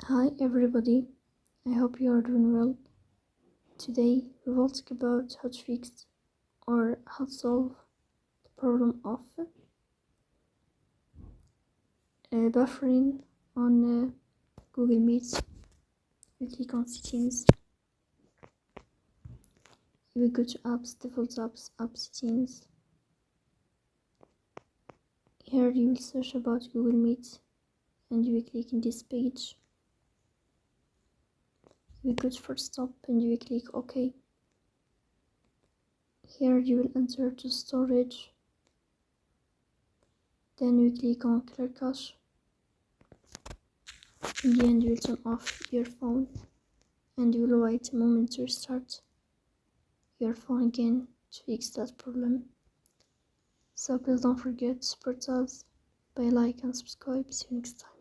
Hi everybody, I hope you are doing well. Today we will talk about how to fix or how to solve the problem of buffering on Google Meet. You click on settings, you will go to apps, default apps, app settings. Here you will search about Google Meet and you will click in this page. You will go to first stop and you will click OK. Here you will enter to storage. Then you click on clear cache. In the end you will turn off your phone and you will wait a moment to restart your phone again to fix that problem. So please don't forget to support us by like and subscribe. See you next time.